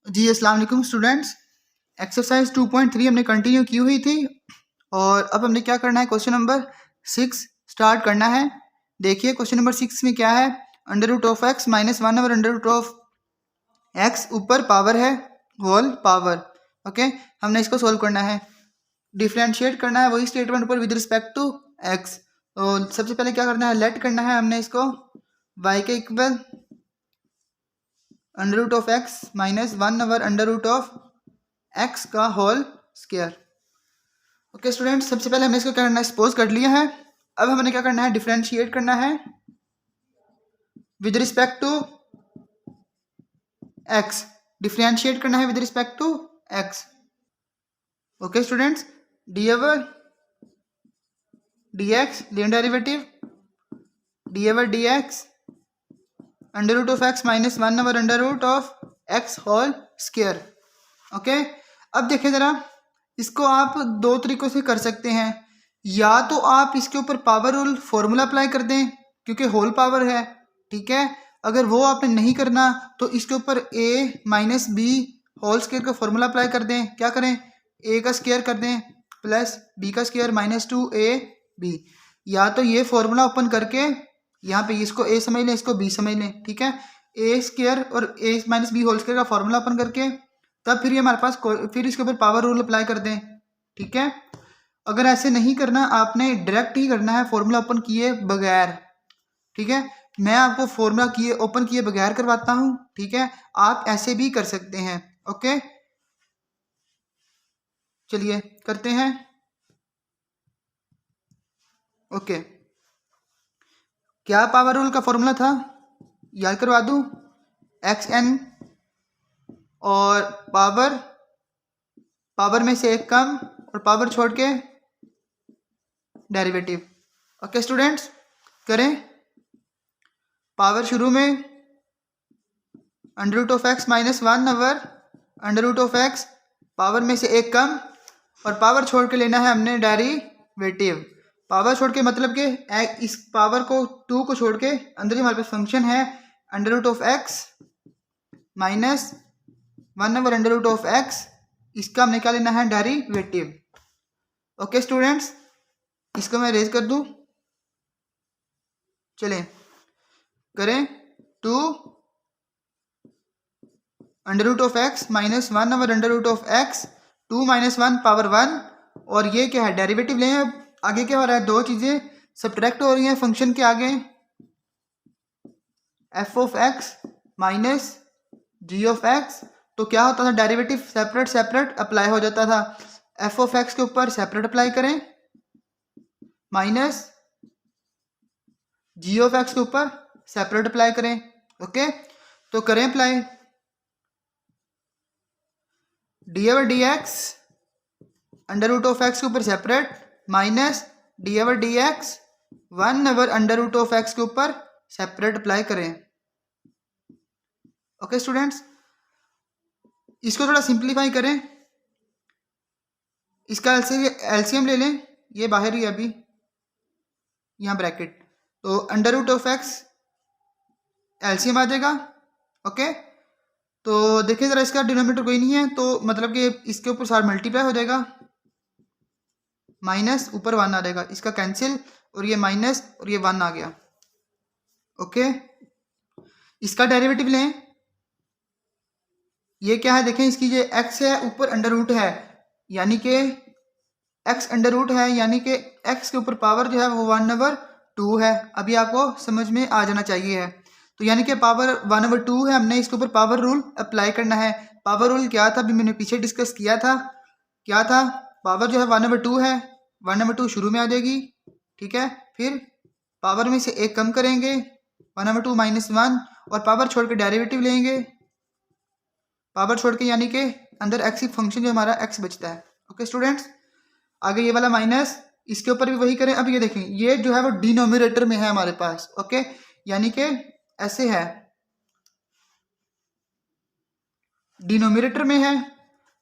जी अस्सलाम वालेकुम students. Exercise 2.3 हमने कंटिन्यू की हुई थी और अब हमने क्या करना है, क्वेश्चन नंबर 6 स्टार्ट करना है। देखिए क्वेश्चन नंबर 6 में क्या है, under root of x minus one over under root of x, ऊपर पावर है होल पावर। ओके, हमने इसको सोल्व करना है, डिफ्रेंशिएट करना है वही स्टेटमेंट ऊपर विद रिस्पेक्ट टू एक्स। तो सबसे पहले क्या करना है, लेट करना है हमने इसको y के equal under root of x minus one over under root of x का होल स्क्वायर। ओके स्टूडेंट्स, सबसे पहले हमने इसको क्या करना है, सपोज कर लिया है। अब हमने क्या करना है, डिफरेंशिएट करना है with respect to X, differentiate करना है with respect to X. Okay students, D over D X लियन derivative D over D x under root of x minus one over under root of X whole square. Okay, अब देखें ज़रा, इसको आप दो तरीक़ों से कर सकते हैं। या तो आप इसके ऊपर पावर रूल फॉर्मूला अप्लाई कर दें क्योंकि होल पावर है, ठीक है। अगर वो आपने नहीं करना तो इसके ऊपर a minus b whole square का फॉर्मूला अप्लाई कर दें। क्या करें, a का स्क्वायर कर दें प्लस b का स्क्वायर माइनस 2ab। या तो ये फॉर्मूला ओपन करके यहाँ पे इसको a समझ लें, इसको b समझ लें, ठीक है। a स्क्वायर और a minus b whole square का फॉर्मूला ओपन करके तब फिर ये हमारे पास फिर इसके ऊपर पावर रूल अप्लाई कर दें, ठीक है। अगर ऐसे नहीं करना, आपने डायरेक्ट ही करना है फॉर्मूला ओपन किए बगैर, ठीक है। मैं आपको फॉर्मूला किए ओपन किए बगैर करवाता हूं, ठीक है। आप ऐसे भी कर सकते हैं। ओके, चलिए करते हैं। ओके, क्या पावर रूल का फॉर्मूला था, याद करवा दूं, एक्स एन और पावर में से एक कम और पावर छोड़ के डेरिवेटिव। ओके स्टूडेंट्स, करें। पावर शुरू में under root of x minus one over under root of x, power में से एक कम और पावर छोड़ के लेना है हमने डेरिवेटिव। पावर छोड़ के मतलब कि इस पावर को 2 को छोड़ के अंदर ही हमारे पास फंक्शन है under root of x minus one over under root of x, इसका हमने क्या लेना है, डेरिवेटिव। ओके स्टूडेंट्स, इसको मैं रेज कर दूं, चलें करें। 2 under root of x minus one over under root of x, 2 minus one power 1, और ये क्या है, डेरिवेटिव लें। अब आगे क्या हो रहा है, दो चीज़ें सब्ट्रैक्ट हो रही हैं फंक्शन के आगे, f of x minus g of x. तो क्या होता था, डेरिवेटिव सेपरेट सेपरेट अप्लाई हो जाता था। एफ ऑफ एक्स के ऊपर सेपरेट अप्लाई करें माइनस जी ऑफ एक्स के ऊपर सेपरेट अप्लाई करें। ओके, तो करें apply. D over D x under root of x के ऊपर separate minus d over D x one over under root of x के ऊपर सेपरेट अप्लाई करें। ओके स्टूडेंट्स, इसको थोड़ा सिंप्लीफाई करें, इसका एलसीएम ले लें, ये बाहर ही अभी यहाँ ब्रैकेट, तो under root of X LCM आ जाएगा। ओके, तो देखिए ज़रा, इसका डिनोमिनेटर कोई नहीं है तो मतलब कि इसके ऊपर सारा मल्टीप्लाई हो जाएगा, माइनस ऊपर 1 आ जाएगा, इसका कैंसिल और ये माइनस और ये 1 आ गया। ओके, इसका डेरिवेटिव लें, ये क्या है देखें, इसकी ये x है ऊपर अंडर रूट है, यानी कि x अंडर रूट है, यानी कि x के ऊपर पावर जो है वो 1/2 है। अभी आपको समझ में आ जाना चाहिए है, तो यानी कि पावर 1/2 है, हमने इसके ऊपर पावर रूल अप्लाई करना है। पावर रूल क्या था, अभी मैंने पीछे डिस्कस किया था, क्या था, पावर जो है 1/2 है, 1/2 शुरू में आ जाएगी, ठीक है। फिर पावर में से एक कम करेंगे 1/2 माइनस 1, और पावर छोड़ के डेरिवेटिव लेंगे, पावर छोड़ के, यानी कि अंदर एक्स ही फंक्शन जो हमारा एक्स बचता है। ओके स्टूडेंट्स, आगे ये वाला माइनस, इसके ऊपर भी वही करें। अब ये देखें, ये जो है वो डिनोमिनेटर में है हमारे पास। ओके, यानी कि ऐसे है, डिनोमिनेटर में है,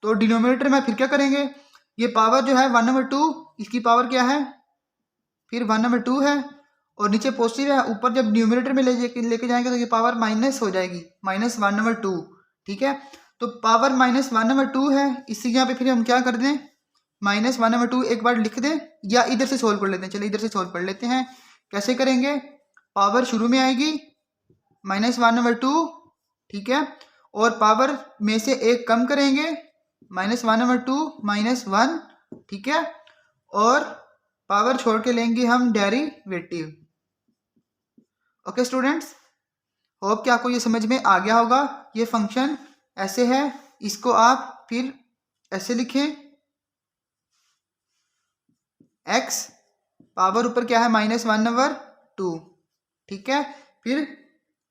तो डिनोमिनेटर में फिर क्या करेंगे, ये पावर जो है 1/2, इसकी पावर क्या है, फिर 1/2 है, और नीचे पॉजिटिव है, ऊपर जब न्यूमिनेटर में लेके जाएंगे तो ये पावर माइनस हो जाएगी, -1/2, ठीक है। तो पावर -1/2 है, इसी यहाँ पे फिर हम क्या कर दें, -1/2 एक बार लिख दें या इधर से सोल्व कर लेते हैं। चलिए इधर से सोल्व कर लेते हैं। कैसे करेंगे, पावर शुरू में आएगी -1/2, ठीक है, और पावर में से एक कम करेंगे -1/2 -1, ठीक है, और पावर छोड़ के लेंगे हम डेरिवेटिव। ओके स्टूडेंट्स, होप कि आपको ये समझ में आ गया होगा। ये फंक्शन ऐसे है, इसको आप फिर ऐसे लिखें, x पावर ऊपर क्या है -1/2, ठीक है, फिर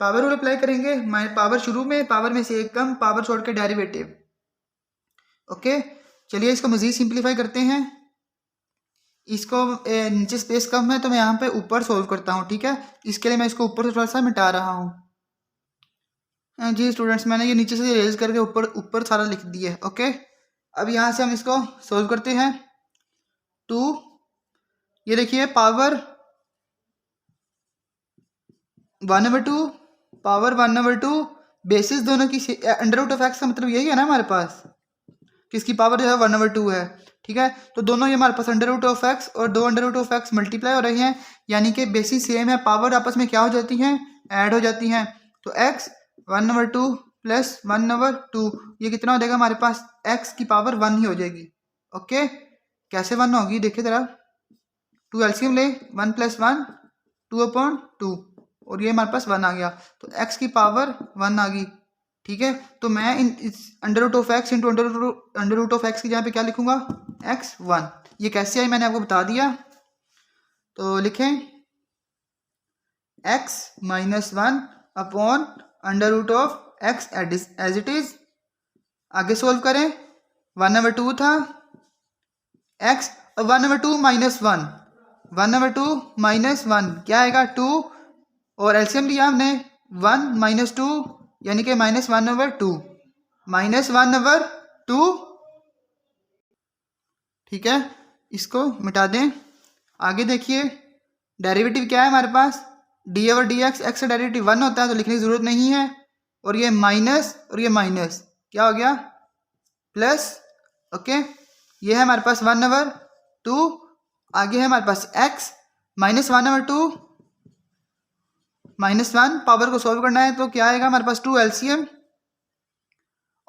पावर रूल अप्लाई करेंगे, पावर शुरू में, पावर में से एक कम, पावर छोड़ के डेरिवेटिव। ओके, चलिए इसको मजीद सिंप्लीफाई करते हैं। इसको नीचे स्पेस कम है तो मैं यहाँ पे ऊपर सोल्व करता हूँ, ठीक है, इसके लिए मैं इसको ऊपर से थोड़ा सा मिटा रहा हूँ। जी स्टूडेंट्स, मैंने ये नीचे से रेज करके ऊपर सारा लिख दिया है। ओके, अब यहाँ से हम इसको सोल्व करते हैं। 2, ये देखिए पावर 1/2, पावर 1/2, बेसिस दोनों की अंडर रूट ऑफ एक्स का मतलब यही है ना हमारे पास, किसकी पावर जो है 1/2 है, ठीक है, तो दोनों ये हमारे पास अंडर रूट ऑफ एक्स और 2 under root of x multiply हो रही हैं, यानी कि बेसिस सेम है, पावर आपस में क्या हो जाती हैं, ऐड हो जाती हैं। तो x 1/2 प्लस 1/2, ये कितना हो जाएगा हमारे पास, x की पावर 1 ही हो जाएगी। ओके, कैसे 1 होगी देखिए जरा, 2 एलसीएम ले, 1 + 1 2/2, और ये हमारे पास 1 आ गया, तो x की पावर 1 आ गई, ठीक है। तो मैं इस under root of x into under root of x की जगह पे क्या लिखूंगा, x1। ये कैसे आई मैंने आपको बता दिया, तो लिखें x - 1 upon under root of x as it is. आगे सोल्व करें, 1/2 था x, 1/2 - 1, 1/2 - 1 क्या आएगा, 2, और एलसीएम लिया हमने 1 - 2 यानी कि -1/2, -1/2, ठीक है, इसको मिटा दें। आगे देखिए डेरिवेटिव क्या है हमारे पास, d/dx, x का डेरिवेटिव 1 होता है तो लिखने की जरूरत नहीं है, और ये माइनस और ये माइनस क्या हो गया, प्लस। ओके, ये है हमारे पास 1/2, आगे है हमारे पास x -1/2 -1, पावर को सॉल्व करना है तो क्या आएगा हमारे पास, 2 एलसीएम,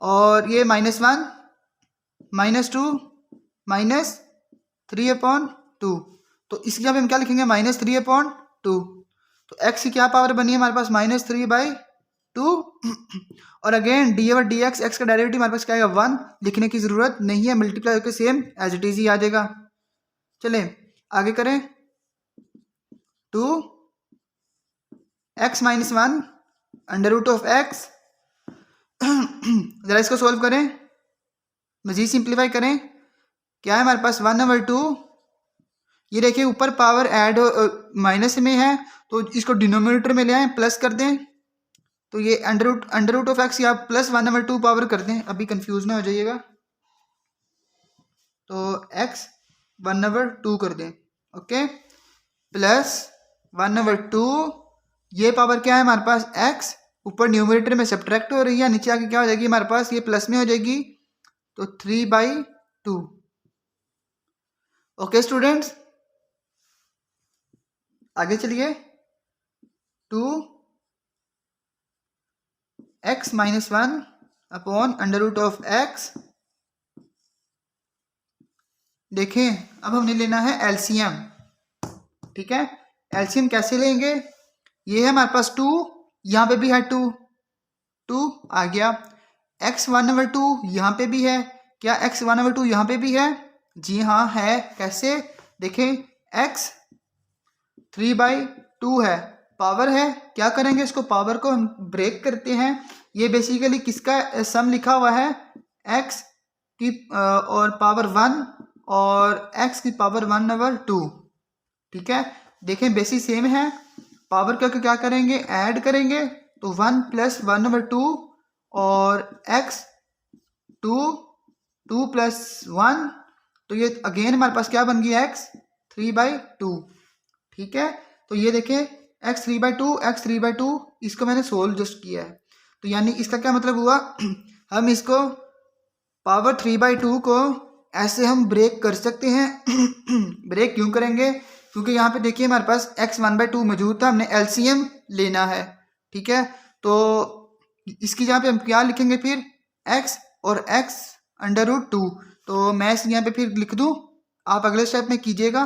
और ये -1 -2 -3/2, तो इसकी जगह हम क्या लिखेंगे, -3/2, तो x की क्या पावर बनी है हमारे पास, -3/2, और अगेन d/dx, x का डेरिवेटिव हमारे पास क्या आएगा, 1, लिखने की जरूरत नहीं है, मल्टीप्लाई होकर सेम एज इट इज ही आ जाएगा। चले आगे करें, 2x - 1 under root of x, जरा इसको सोल्व करें, मजीद सिंप्लीफाई करें, क्या है हमारे पास 1/2, ये देखिए ऊपर पावर ऐड माइनस में है तो इसको डिनोमिनेटर में ले आए, प्लस कर दें, तो ये अंडर रूट ऑफ एक्स या प्लस 1/2 पावर कर दें, अभी कंफ्यूज ना हो जाइएगा, तो x 1/2 कर दें। ओके, प्लस 1/2, ये पावर क्या है हमारे पास, x ऊपर न्यूमरेटर में सब्ट्रैक्ट हो रही है, नीचे आके क्या हो जाएगी हमारे पास, ये प्लस में हो जाएगी, तो 3/2। ओके स्टूडेंट्स, आगे चलिए, 2x - 1 upon under root of x। देखें अब हमने लेना है एलसीएम, ठीक है, एलसीएम कैसे लेंगे, ये है हमारे पास 2, यहाँ पे भी है 2 आ गया, x 1/2 यहाँ पे भी है, क्या x 1/2 यहाँ पे भी है, जी हाँ है, कैसे देखें, x 3/2 है, पावर है, क्या करेंगे इसको, पावर को हम ब्रेक करते हैं, ये बेसिकली किसका सम लिखा हुआ है, x की और पावर 1 और x की पावर 1/2, ठीक है, देखें बेसिस सेम है, पावर का क्या करेंगे, ऐड करेंगे, तो 1 + 1/2 और x 2 + 1, तो ये अगेन हमारे पास क्या बन गया, x 3/2, ठीक है, तो ये देखें x 3/2, x 3/2, इसको मैंने सोल्व जस्ट किया है, तो यानी इसका क्या मतलब हुआ, हम इसको पावर 3/2 को ऐसे हम ब्रेक कर सकते हैं। ब्रेक क्यों करेंगे? क्योंकि यहाँ पे देखिए हमारे पास x 1/2 मौजूद था, हमने LCM लेना है। ठीक है, तो इसकी जहाँ पे हम क्या लिखेंगे फिर x और x √2। तो मैं इस यहाँ पे फिर लिख दूँ, आप अगले स्टेप में कीजिएगा।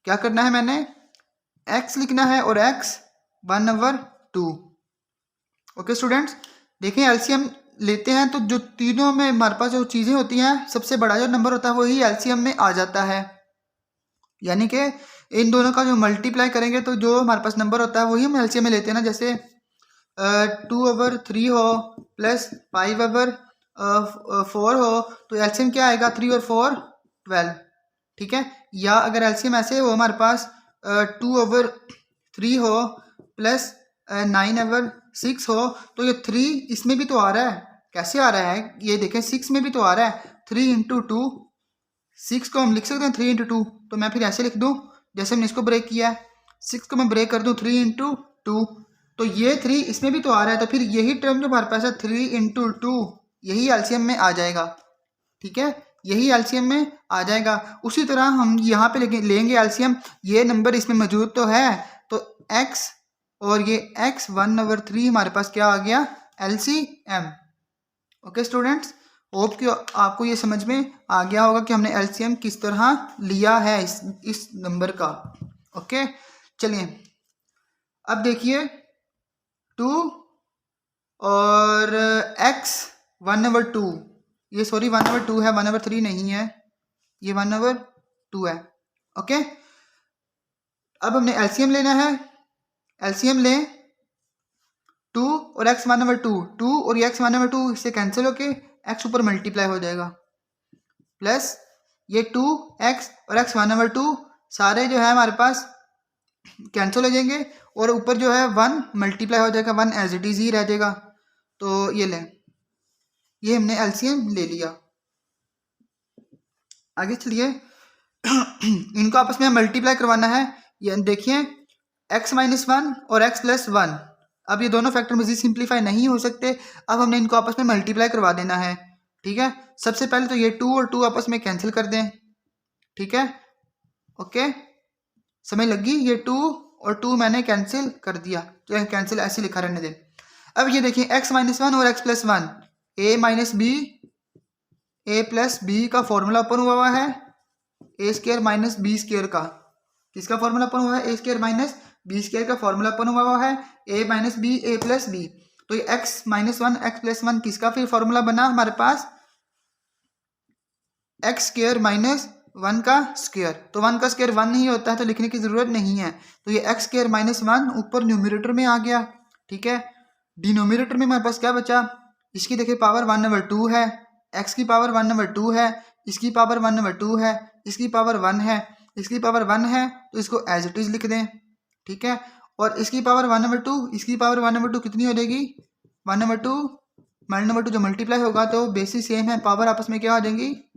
क्या करना है, मैंने x लिखना है और x 1/2। ओके स्टूडेंट्स, देखें एलसीएम लेते हैं तो जो तीनों में हमारे पास जो चीज़ें होती हैं, सबसे बड़ा जो नंबर होता है वही एलसीएम में आ जाता है। यानी कि इन दोनों का जो मल्टीप्लाई करेंगे तो जो हमारे पास नंबर होता है वही हम एलसीएम में लेते हैं ना। जैसे 2/3 हो प्लस 5/4 हो तो एलसीएम क्या आएगा, 3 और 4 12। ठीक है, या अगर एलसीएम ऐसे हो हमारे पास 2/3 हो प्लस 9/6 हो तो ये 3 इसमें भी तो आ रहा है। कैसे आ रहा है ये देखें, 6 में भी तो आ रहा है। 3 × 2, 6 को हम लिख सकते हैं 3 × 2। तो मैं फिर ऐसे लिख दूं जैसे हमने इसको ब्रेक किया है, 6 को मैं ब्रेक कर दूं 3 × 2, तो ये 3 इसमें भी तो आ रहा है। तो फिर यही टर्म जो हमारे पास है 3 × 2 यही एलसीएम में आ जाएगा। ठीक है, यही एलसीएम में आ जाएगा। उसी तरह हम यहाँ पे लेंगे एलसीएम, ये नंबर इसमें मौजूद तो है, तो x और ये x 1/3 हमारे पास क्या आ गया, एलसीएम। ओके स्टूडेंट्स, होप कि आपको ये समझ में आ गया होगा कि हमने एलसीएम किस तरह लिया है इस नंबर का। ओके, चलिए अब देखिए 2 और x 1/2, ये सॉरी 1/2 है, 1/3 नहीं है, ये 1/2 है। ओके, अब हमने एलसीएम लेना है। एलसीएम लें 2 और x 1/2, 2 और x 1/2 इससे कैंसिल होके x ऊपर मल्टीप्लाई हो जाएगा, प्लस ये 2x और x 1/2 सारे जो है हमारे पास कैंसिल हो जाएंगे और ऊपर जो है 1 मल्टीप्लाई हो जाएगा, 1 एज इट इज ही रह जाएगा। तो ये लें, ये हमने एलसीएम ले लिया। आगे चलिए इनको आपस में मल्टीप्लाई करवाना है। ये देखिए x - 1 और x + 1, अब ये दोनों फैक्टर मजीद सिंप्लीफाई नहीं हो सकते। अब हमने इनको आपस में मल्टीप्लाई करवा देना है। ठीक है, सबसे पहले तो ये 2 और 2 आपस में कैंसिल कर दें। ठीक है, ओके, समझ लगी, ये 2 और 2 मैंने कैंसिल कर दिया, तो कैंसिल ऐसे लिखा रहने दें। अब ये देखिए x - 1 और x + 1, a प्लस b का फॉर्मूला ओपन हुआ है, a² - b² का। किसका फॉर्मूला ओपन हुआ है, a² - b² का फॉर्मूला ओपन हुआ है, a - b a + b। तो ये x - 1 x + 1 किसका फिर फॉर्मूला बना हमारे पास, x² - 1 का स्क्वायर। तो 1 का स्क्वायर 1 नहीं होता है, तो लिखने की जरूरत नहीं है। तो ये x² - 1 ऊपर न्यूमरेटर में आ गया। ठीक है, डिनोमिनेटर में हमारे पास क्या बचा, इसकी देखिए पावर 1/2 है, x की पावर 1/2 है, इसकी पावर 1/2 है, इसकी पावर 1 है, इसकी पावर 1 है, तो इसको एज इट इज लिख दें। ठीक है, और इसकी पावर 1/2, इसकी पावर 1/2 कितनी हो जाएगी, 1/2 1/2 जो मल्टीप्लाई होगा तो बेसिस सेम है, पावर आपस में क्या हो जाएंगी,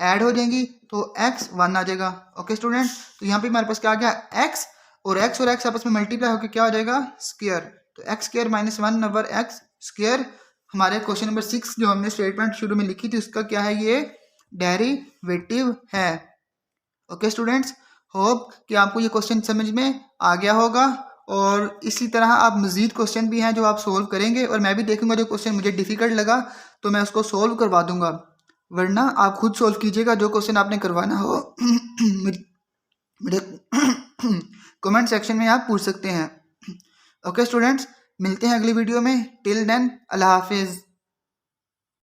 ऐड हो जाएंगी, तो x 1 आ जाएगा। ओके स्टूडेंट, तो यहाँ पे हमारे पास क्या आ गया, x और x आपस में मल्टीप्लाई होकर क्या हो जाएगा, स्क्वायर। तो x² - 1/x²। हमारे क्वेश्चन नंबर 6 जो हमने स्टेटमेंट शुरू में लिखी थी उसका क्या है, ये डेरिवेटिव है। ओके स्टूडेंट्स, होप कि आपको ये क्वेश्चन समझ में आ गया होगा, और इसी तरह आप मजीद क्वेश्चन भी हैं जो आप सोल्व करेंगे, और मैं भी देखूंगा जो क्वेश्चन मुझे डिफिकल्ट लगा तो मैं उसको सोल्व करवा दूंगा, वरना आप खुद सोल्व कीजिएगा जो क्वेश्चन आपने करवाना हो। मेरे कमेंट सेक्शन में आप पूछ सकते हैं। ओके स्टूडेंट्स, मिलते हैं अगली वीडियो में। टिल देन अल्लाह हाफिज़।